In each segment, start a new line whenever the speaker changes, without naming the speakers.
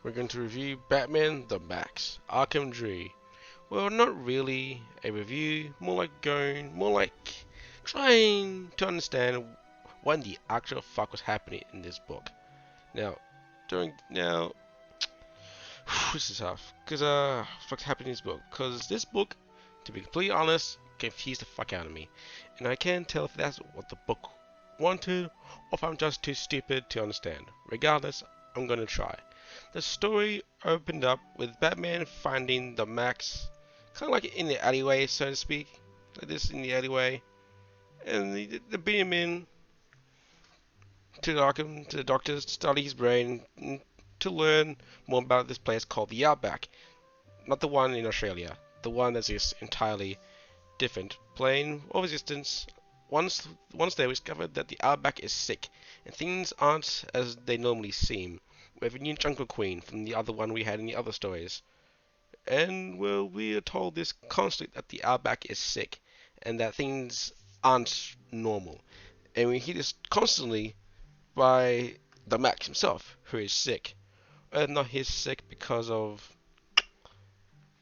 we're going to review Batman the Maxx, Arkham Dream. Well, not really a review, more like trying to understand what the actual fuck was happening in this book. Now, this is tough, cause what's happening in this book? Cause this book, to be completely honest, confused the fuck out of me, and I can't tell if that's what the book wanted, or if I'm just too stupid to understand. Regardless, I'm gonna try. The story opened up with Batman finding the Maxx, kind of like in the alleyway, so to speak, like this in the alleyway, and they beat him in to Arkham, to the doctor, to study his brain, to learn more about this place called the Outback. Not the one in Australia, the one that's just entirely different plane of existence. Once they discovered that the Outback is sick, and things aren't as they normally seem. We have a new Jungle Queen from the other one we had in the other stories. And well, we are told this constantly that the Outback is sick, and that things aren't normal. And we hear this constantly by the Maxx himself, who is sick. Whether or not he's sick because of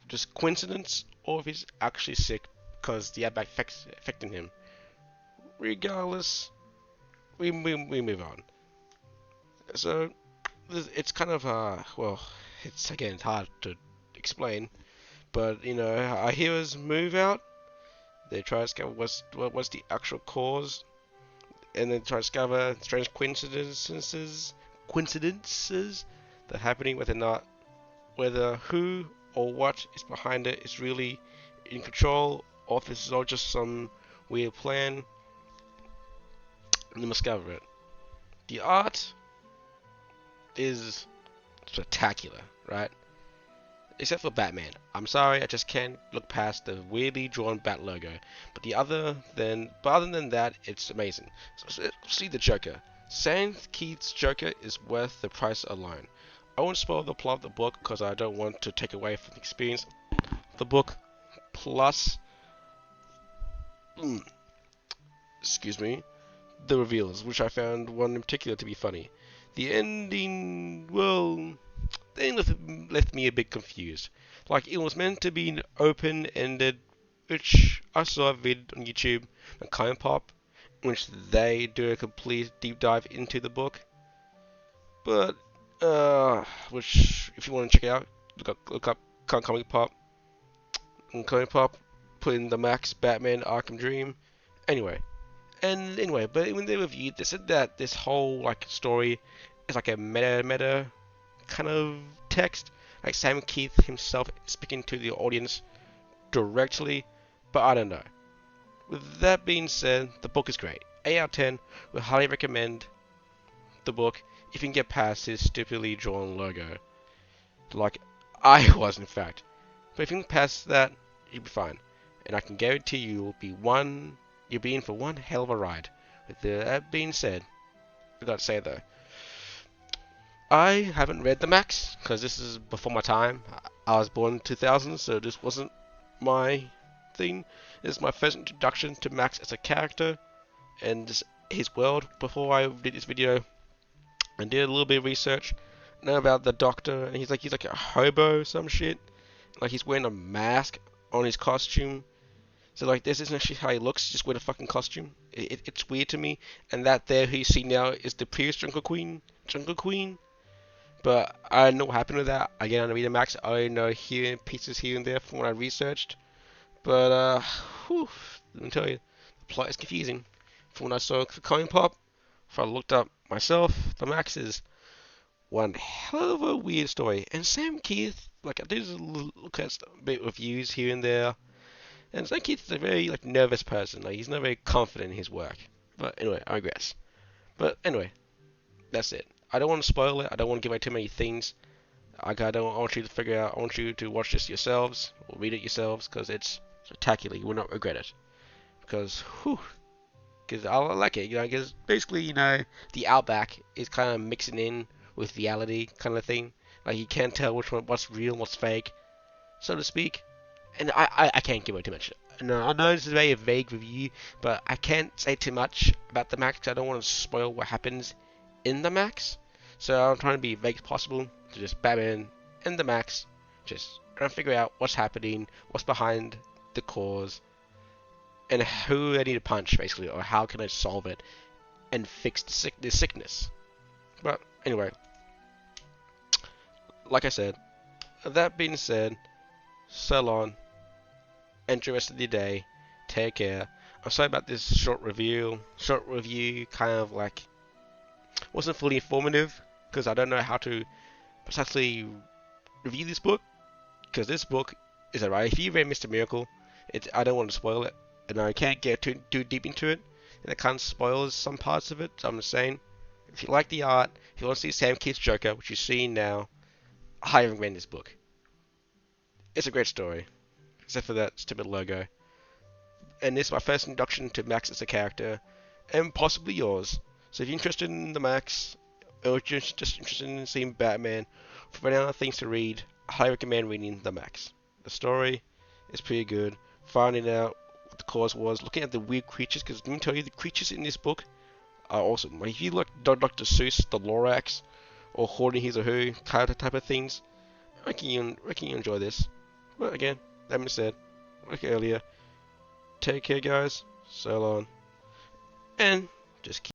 just coincidence, or if he's actually sick because the Outback affecting him. Regardless, we move on. So it's kind of well, it's again hard to explain, but you know, our heroes move out. They try to discover what's the actual cause, and then try to discover strange coincidences that are happening, whether who or what is behind it is really in control, or if this is all just some weird plan. And they discover it. The art is spectacular, right? Except for Batman. I'm sorry, I just can't look past the weirdly drawn Bat logo. But other than that, it's amazing. So see the Joker. Sam Keith's Joker is worth the price alone. I won't spoil the plot of the book because I don't want to take away from the experience of the book. Plus, excuse me, the reveals, which I found one in particular to be funny. The ending, well, they left me a bit confused. Like, it was meant to be an open-ended, which I saw a vid on YouTube, a Kind Pop, in which they do a complete deep dive into the book. But, which, if you want to check it out, look up Comic Pop. And Comic Pop, put in the Maxx Batman Arkham Dream. Anyway, but when they reviewed, they said that this whole like story is like a meta kind of text, like Sam Keith himself speaking to the audience directly. But I don't know. With that being said, the book is great. 8 out of 10. We highly recommend the book if you can get past his stupidly drawn logo, like I was in fact. But if you can pass that, you'll be fine. And I can guarantee you'll be in for one hell of a ride. With that being said, I gotta say though, I haven't read the Maxx because this is before my time. I was born in 2000, so this wasn't my thing. This is my first introduction to Maxx as a character and his world. Before I did this video, I did a little bit of research, know about the Doctor, and he's like a hobo or some shit. Like he's wearing a mask on his costume. So like this isn't actually how he looks, just wear a fucking costume. It's weird to me. And that there who you see now is the previous Jungle Queen. But I don't know what happened with that. Again, I don't read the Maxx. I only know pieces here and there from what I researched. But let me tell you, the plot is confusing. From what I saw for Coin Pop, if I looked up myself, the Maxx is one hell of a weird story. And Sam Keith, like I did look at a bit of reviews here and there. And Sam Keith is a very nervous person. Like he's not very confident in his work. But anyway, I digress. But anyway, that's it. I don't want to spoil it. I don't want to give away too many things. I want you to figure out. I want you to watch this yourselves or read it yourselves because it's spectacular. You will not regret it. Because I like it. Because basically, the Outback is kind of mixing in with reality, kind of thing. Like you can't tell what's real and what's fake, so to speak. And I can't give away too much. No, I know this is a very vague review, but I can't say too much about the Maxx. I don't want to spoil what happens in the Maxx. So I'm trying to be vague as possible to just Batman and the Maxx just trying to figure out what's happening, what's behind the cause, and who they need to punch, basically, or how can I solve it and fix the sickness. But anyway, like I said, that being said, so long, enjoy the rest of the day, take care. I'm sorry about this short review. Kind of like wasn't fully informative because I don't know how to precisely review this book. Because this book is alright. If you read Mr. Miracle, I don't want to spoil it, and I can't get too deep into it, and it kind of spoils some parts of it. So I'm just saying, if you like the art, if you want to see Sam Keith's Joker, which you're seeing now, I highly recommend this book. It's a great story, except for that stupid logo. And this is my first introduction to Maxx as a character, and possibly yours. So if you're interested in the Maxx, or just interested in seeing Batman, for any other things to read, I highly recommend reading the Maxx. The story is pretty good. Finding out what the cause was, looking at the weird creatures, because let me tell you, the creatures in this book are awesome. Like if you like Dr. Seuss, the Lorax, or Hoarding His or Who type of things, I reckon you enjoy this. But again, that being said, like earlier, take care guys, so long, and just keep